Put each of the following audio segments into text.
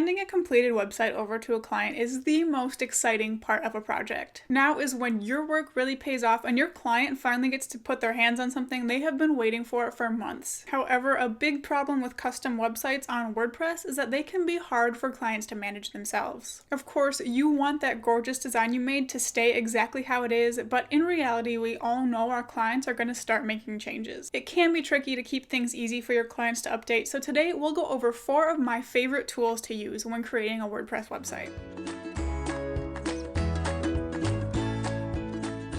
Handing a completed website over to a client is the most exciting part of a project. Now is when your work really pays off and your client finally gets to put their hands on something they have been waiting for months. However, a big problem with custom websites on WordPress is that they can be hard for clients to manage themselves. Of course, you want that gorgeous design you made to stay exactly how it is, but in reality, we all know our clients are going to start making changes. It can be tricky to keep things easy for your clients to update, so today we'll go over 4 of my favorite tools to use when creating a WordPress website.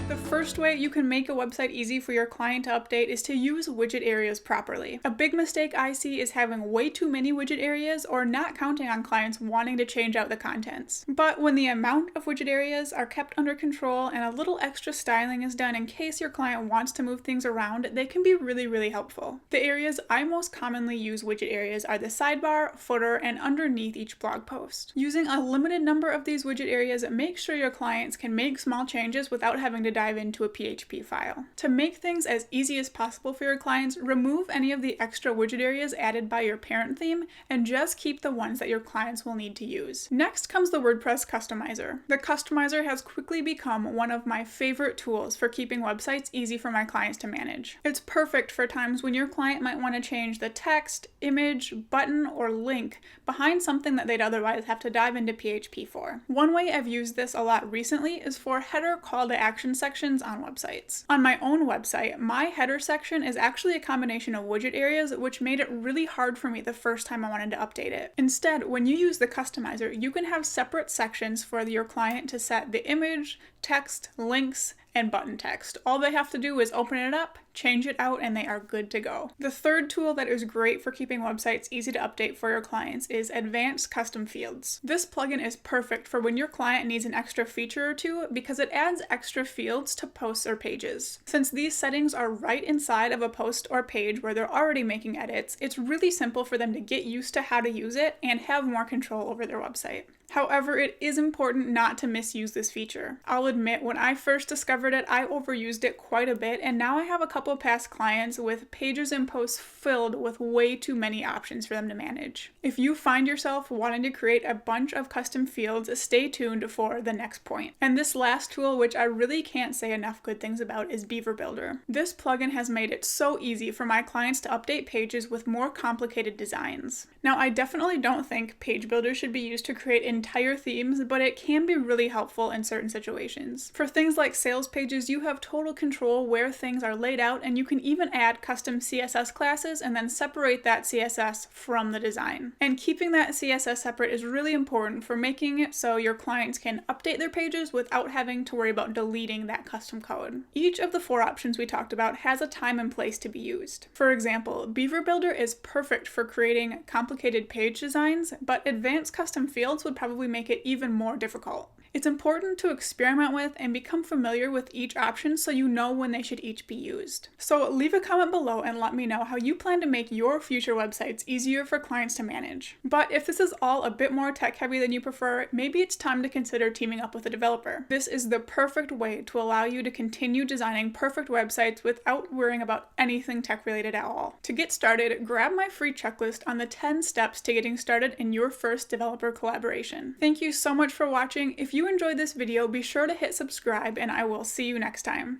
The first way you can make a website easy for your client to update is to use widget areas properly. A big mistake I see is having way too many widget areas or not counting on clients wanting to change out the contents. But when the amount of widget areas are kept under control and a little extra styling is done in case your client wants to move things around, they can be really helpful. The areas I most commonly use widget areas are the sidebar, footer, and underneath each blog post. Using a limited number of these widget areas makes sure your clients can make small changes without having to dive into a PHP file. To make things as easy as possible for your clients, remove any of the extra widget areas added by your parent theme and just keep the ones that your clients will need to use. Next comes the WordPress Customizer. The Customizer has quickly become one of my favorite tools for keeping websites easy for my clients to manage. It's perfect for times when your client might want to change the text, image, button, or link behind something that they'd otherwise have to dive into PHP for. One way I've used this a lot recently is for header call to action sections on websites. On my own website, my header section is actually a combination of widget areas, which made it really hard for me the first time I wanted to update it. Instead, when you use the Customizer, you can have separate sections for your client to set the image, text, links, and button text. All they have to do is open it up, change it out, and they are good to go. The third tool that is great for keeping websites easy to update for your clients is Advanced Custom Fields. This plugin is perfect for when your client needs an extra feature or two because it adds extra fields to posts or pages. Since these settings are right inside of a post or page where they're already making edits, it's really simple for them to get used to how to use it and have more control over their website. However, it is important not to misuse this feature. I'll admit, when I first discovered it, I overused it quite a bit, and now I have a couple past clients with pages and posts filled with way too many options for them to manage. If you find yourself wanting to create a bunch of custom fields, stay tuned for the next point. And this last tool, which I really can't say enough good things about, is Beaver Builder. This plugin has made it so easy for my clients to update pages with more complicated designs. Now, I definitely don't think Page Builder should be used to create entire themes, but it can be really helpful in certain situations. For things like sales pages, you have total control where things are laid out, and you can even add custom CSS classes and then separate that CSS from the design. And keeping that CSS separate is really important for making it so your clients can update their pages without having to worry about deleting that custom code. Each of the 4 options we talked about has a time and place to be used. For example, Beaver Builder is perfect for creating complicated page designs, but advanced custom fields would probably make it even more difficult. It's important to experiment with and become familiar with each option so you know when they should each be used. So leave a comment below and let me know how you plan to make your future websites easier for clients to manage. But if this is all a bit more tech heavy than you prefer, maybe it's time to consider teaming up with a developer. This is the perfect way to allow you to continue designing perfect websites without worrying about anything tech related at all. To get started, grab my free checklist on the 10 steps to getting started in your first developer collaboration. Thank you so much for watching. If you enjoyed this video, be sure to hit subscribe, and I will see you next time.